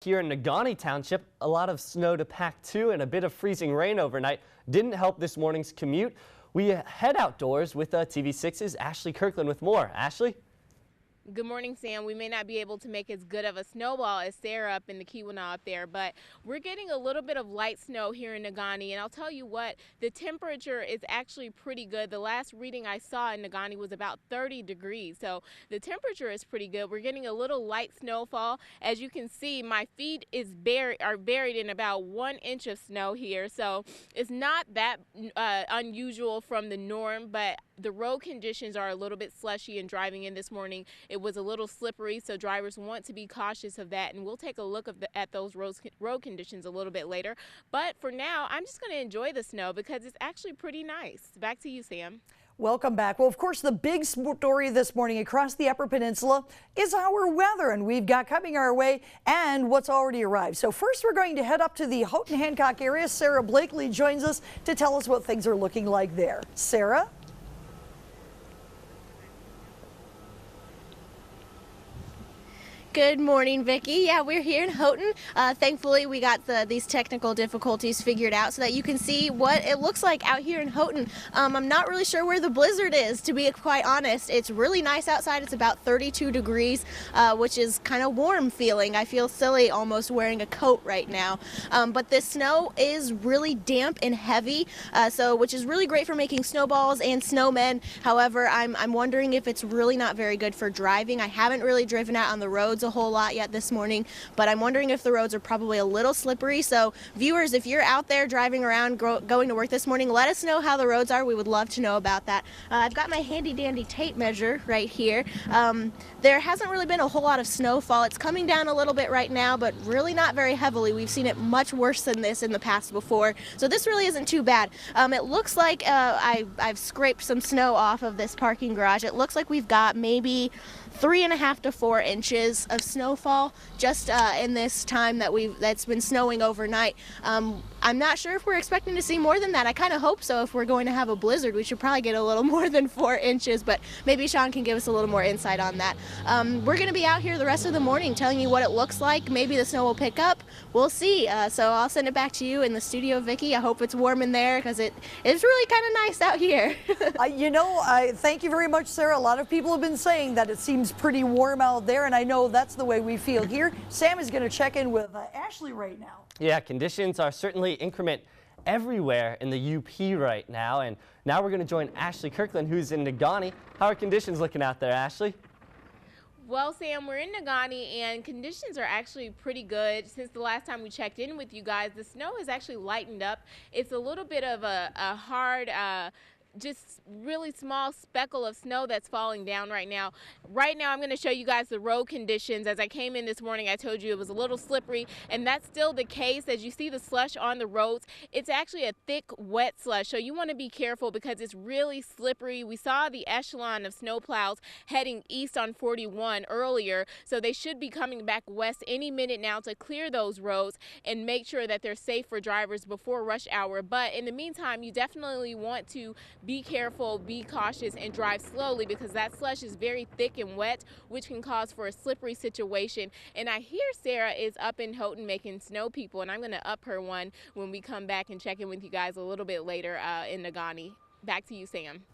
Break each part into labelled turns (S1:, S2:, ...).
S1: Here in Negaunee Township, a lot of snow to pack to and a bit of freezing rain overnight didn't help this morning's commute. We head outdoors with TV6's Ashley Kirklen with more. Ashley?
S2: Good morning, Sam. We may not be able to make as good of a snowball as Sarah up in the Keweenaw up there, but we're getting a little bit of light snow here in Negaunee, and I'll tell you what, the temperature is actually pretty good. The last reading I saw in Negaunee was about 30 degrees, so the temperature is pretty good. We're getting a little light snowfall. As you can see, my feet are buried in about 1 inch of snow here, so it's not that unusual from the norm, but the road conditions are a little bit slushy, and driving in this morning, it was a little slippery, so drivers want to be cautious of that, and we'll take a look at those road conditions a little bit later. But for now, I'm just going to enjoy the snow because it's actually pretty nice. Back to you, Sam.
S3: Welcome back. Well, of course, the big story this morning across the Upper Peninsula is our weather, and we've got coming our way and what's already arrived. So first, we're going to head up to the Houghton-Hancock area. Sarah Blakely joins us to tell us what things are looking like there. Sarah?
S4: Good morning, Vicki. Yeah, we're here in Houghton. Thankfully, we got these technical difficulties figured out so that you can see what it looks like out here in Houghton. I'm not really sure where the blizzard is, to be quite honest. It's really nice outside. It's about 32 degrees, which is kind of warm feeling. I feel silly almost wearing a coat right now. But this snow is really damp and heavy, which is really great for making snowballs and snowmen. However, I'm wondering if it's really not very good for driving. I haven't really driven out on the roads a whole lot yet this morning, but I'm wondering if the roads are probably a little slippery. So viewers, if you're out there driving around going to work this morning, let us know how the roads are. We would love to know about that. I've got my handy dandy tape measure right here. There hasn't really been a whole lot of snowfall. It's coming down a little bit right now, but really not very heavily. We've seen it much worse than this in the past before, so this really isn't too bad. It looks like I've scraped some snow off of this parking garage. It looks like we've got maybe 3.5 to 4 inches of snowfall just in this time that's been snowing overnight. I'm not sure if we're expecting to see more than that. I kind of hope so. If we're going to have a blizzard, we should probably get a little more than 4 inches, but maybe Sean can give us a little more insight on that. We're going to be out here the rest of the morning telling you what it looks like. Maybe the snow will pick up. We'll see. So I'll send it back to you in the studio, Vicki. I hope it's warm in there because it's really kind of nice out here.
S3: Thank you very much, Sarah. A lot of people have been saying that it seems pretty warm out there, and I know that's the way we feel here. Sam is going to check in with Ashley right now.
S1: Yeah, conditions are certainly increment everywhere in the UP right now, and now we're going to join Ashley Kirklen, who's in Negaunee. How are conditions looking out there, Ashley?
S2: Well, Sam, we're in Negaunee, and conditions are actually pretty good. Since the last time we checked in with you guys, the snow has actually lightened up. It's a little bit of a hard just really small speckle of snow that's falling down right now. Right now, I'm going to show you guys the road conditions. As I came in this morning, I told you it was a little slippery, and that's still the case. As you see the slush on the roads, it's actually a thick, wet slush, so you want to be careful because it's really slippery. We saw the echelon of snowplows heading east on 41 earlier, so they should be coming back west any minute now to clear those roads and make sure that they're safe for drivers before rush hour. But in the meantime, you definitely want to be careful, be cautious, and drive slowly because that slush is very thick and wet, which can cause for a slippery situation. And I hear Sarah is up in Houghton making snow people, and I'm going to up her one when we come back and check in with you guys a little bit later in Negaunee. Back to you, Sam.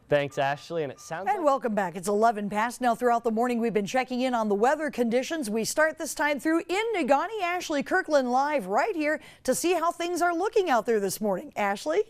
S1: Thanks, Ashley. And it sounds
S3: And welcome back. It's 11 past. Now, throughout the morning, we've been checking in on the weather conditions. We start this time through in Negaunee. Ashley Kirklen live right here to see how things are looking out there this morning. Ashley?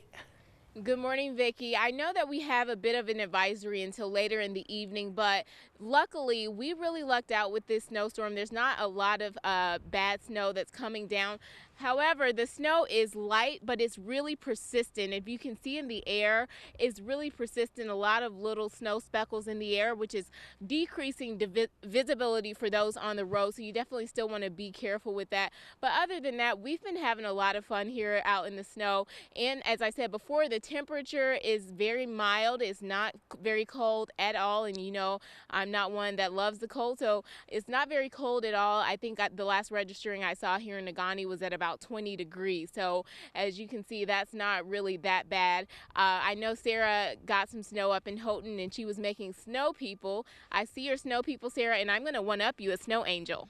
S2: Good morning, Vicki. I know that we have a bit of an advisory until later in the evening, but luckily we really lucked out with this snowstorm. There's not a lot of bad snow that's coming down. However, the snow is light, but it's really persistent. If you can see in the air, it's really persistent. A lot of little snow speckles in the air, which is decreasing visibility for those on the road. So you definitely still want to be careful with that. But other than that, we've been having a lot of fun here out in the snow. And as I said before, the temperature is very mild. It's not very cold at all. And you know, I'm not one that loves the cold, so it's not very cold at all. I think the last registering I saw here in Negaunee was at about 20 degrees. So as you can see, that's not really that bad. I know Sarah got some snow up in Houghton and she was making snow people. I see your snow people, Sarah, and I'm going to one-up you a snow angel.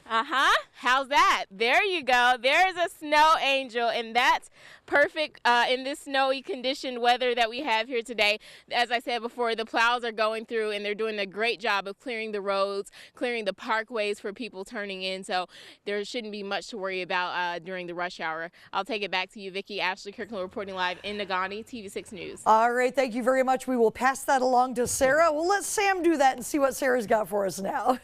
S2: How's that? There you go. There's a snow angel, and that's perfect in this snowy conditioned weather that we have here today. As I said before, the plows are going through, and they're doing a great job of clearing the roads, clearing the parkways for people turning in, so there shouldn't be much to worry about during the rush hour. I'll take it back to you, Vicki. Ashley Kirklen reporting live in Negaunee, TV6 News.
S3: All right, thank you very much. We will pass that along to Sarah. We'll let Sam do that and see what Sarah's got for us now.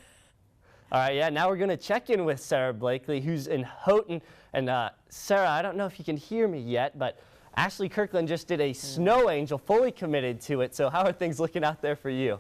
S1: All right, yeah, now we're going to check in with Sarah Blakely, who's in Houghton. And Sarah, I don't know if you can hear me yet, but Ashley Kirklen just did a snow angel, fully committed to it. So how are things looking out there for you?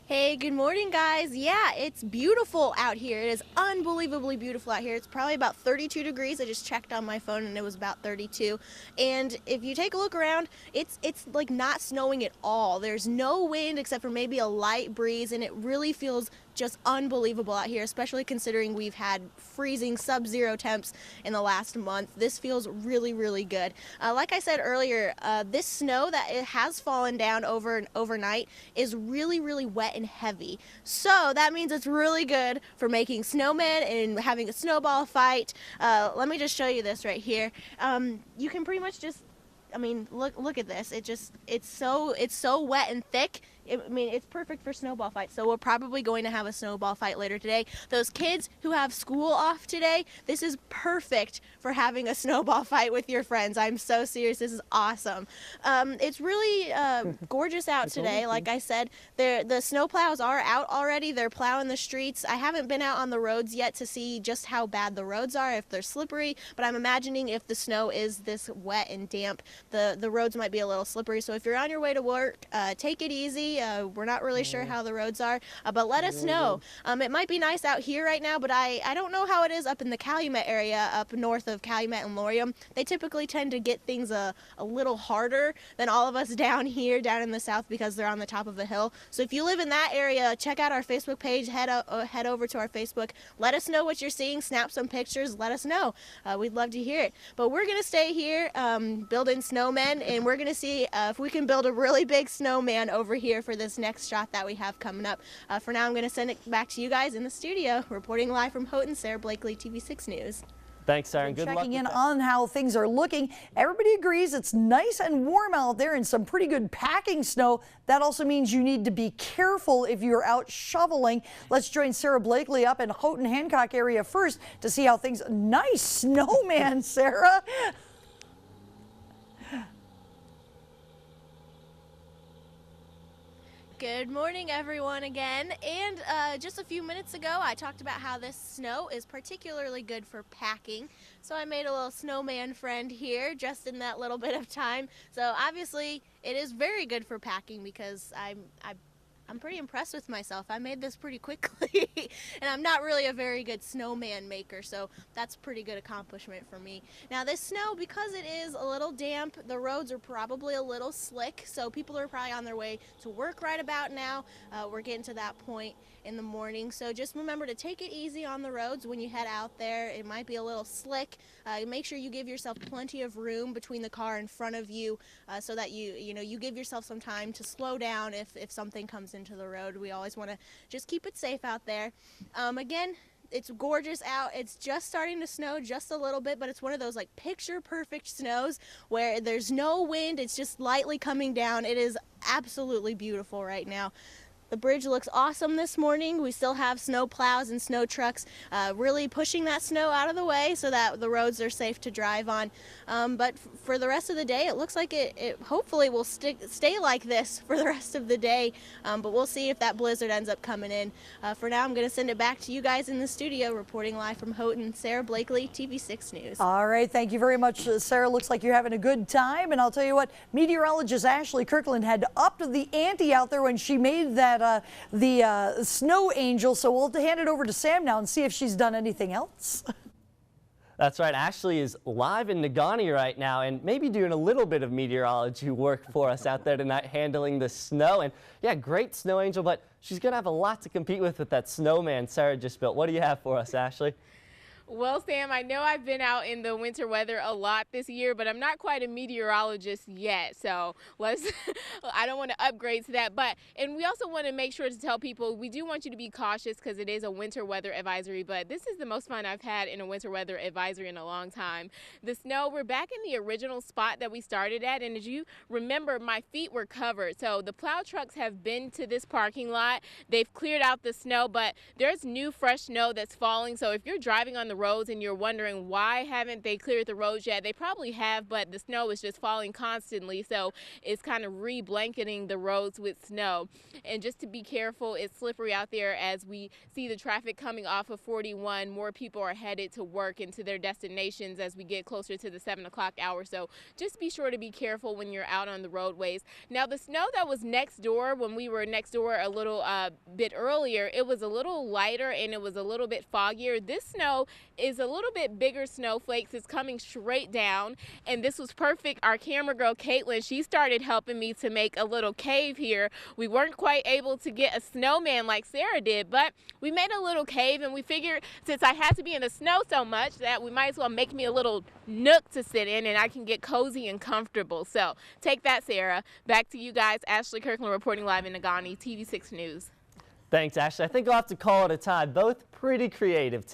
S4: Hey, good morning, guys. Yeah, it's beautiful out here. It is unbelievably beautiful out here. It's probably about 32 degrees. I just checked on my phone and it was about 32. And if you take a look around, it's like not snowing at all. There's no wind except for maybe a light breeze, and it really feels just unbelievable out here, especially considering we've had freezing sub-zero temps in the last month. This feels really, really good. Like I said earlier, this snow that it has fallen down overnight is really, really wet and heavy. So that means it's really good for making snowmen and having a snowball fight. Let me just show you this right here. You can pretty much just, I mean, look at this. It's so wet and thick. I mean, it's perfect for snowball fights. So we're probably going to have a snowball fight later today. Those kids who have school off today, this is perfect for having a snowball fight with your friends. I'm so serious. This is awesome. It's really gorgeous out today. Like I said, the snow plows are out already. They're plowing the streets. I haven't been out on the roads yet to see just how bad the roads are, if they're slippery, but I'm imagining if the snow is this wet and damp, the roads might be a little slippery. So if you're on your way to work, take it easy. We're not really sure how the roads are, but let us know. It might be nice out here right now, but I don't know how it is up in the Calumet area, up north of Calumet and Laurium. They typically tend to get things a little harder than all of us down here, down in the south, because they're on the top of a hill. So if you live in that area, check out our Facebook page, head over to our Facebook. Let us know what you're seeing, snap some pictures, let us know. We'd love to hear it. But we're going to stay here building snowmen, and we're going to see if we can build a really big snowman over here for this next shot that we have coming up. For now, I'm going to send it back to you guys in the studio. Reporting live from Houghton, Sarah Blakely, TV6 News.
S1: Thanks, Sarah, and good luck.
S3: Checking in on how things are looking. Everybody agrees it's nice and warm out there and some pretty good packing snow. That also means you need to be careful if you're out shoveling. Let's join Sarah Blakely up in Houghton, Hancock area first to see how things. Nice snowman, Sarah.
S4: Good morning, everyone, again. And just a few minutes ago, I talked about how this snow is particularly good for packing. So I made a little snowman friend here just in that little bit of time. So obviously, it is very good for packing because I'm pretty impressed with myself. I made this pretty quickly, and I'm not really a very good snowman maker, so that's a pretty good accomplishment for me. Now this snow, because it is a little damp, the roads are probably a little slick, so people are probably on their way to work right about now. We're getting to that point in the morning, so just remember to take it easy on the roads when you head out there. It might be a little slick. Make sure you give yourself plenty of room between the car in front of you so that you give yourself some time to slow down if something comes into the road. We always want to just keep it safe out there. Again, it's gorgeous out. It's just starting to snow just a little bit, but it's one of those like picture perfect snows where there's no wind. It's just lightly coming down. It is absolutely beautiful right now. The bridge looks awesome this morning. We still have snow plows and snow trucks really pushing that snow out of the way so that the roads are safe to drive on. But for the rest of the day, it looks like it hopefully will stay like this for the rest of the day. But we'll see if that blizzard ends up coming in. For now, I'm going to send it back to you guys in the studio. Reporting live from Houghton, Sarah Blakely, TV6 News.
S3: All right, thank you very much, Sarah. Looks like you're having a good time. And I'll tell you what, meteorologist Ashley Kirklen had upped the ante out there when she made that the snow angel. So we'll hand it over to Sam now and see if she's done anything else.
S1: That's right. Ashley is live in Negaunee right now and maybe doing a little bit of meteorology work for us out there tonight, handling the snow. And yeah, great snow angel, but she's going to have a lot to compete with that snowman Sarah just built. What do you have for us, Ashley?
S2: Well, Sam, I know I've been out in the winter weather a lot this year, but I'm not quite a meteorologist yet. So I don't want to upgrade to that. And we also want to make sure to tell people we do want you to be cautious because it is a winter weather advisory. But this is the most fun I've had in a winter weather advisory in a long time. The snow, we're back in the original spot that we started at. And as you remember, my feet were covered. So the plow trucks have been to this parking lot. They've cleared out the snow, but there's new fresh snow that's falling. So if you're driving on the roads and you're wondering why haven't they cleared the roads yet, they probably have, but the snow is just falling constantly, so it's kind of re-blanketing the roads with snow. And just to be careful, it's slippery out there as we see the traffic coming off of 41. More people are headed to work and to their destinations as we get closer to the 7 o'clock hour, so just be sure to be careful when you're out on the roadways. Now, the snow that was next door, when we were next door a little bit earlier, it was a little lighter and it was a little bit foggier. This snow is a little bit bigger snowflakes. It's coming straight down, and this was perfect. Our camera girl Kirklen, she started helping me to make a little cave here. We weren't quite able to get a snowman like Sarah did, but we made a little cave, and we figured since I had to be in the snow so much that we might as well make me a little nook to sit in and I can get cozy and comfortable. So take that, Sarah. Back to you guys. Ashley Kirklen reporting live in Negaunee, TV6 News.
S1: Thanks, Ashley. I think I'll have to call it a tie. Both pretty creative today.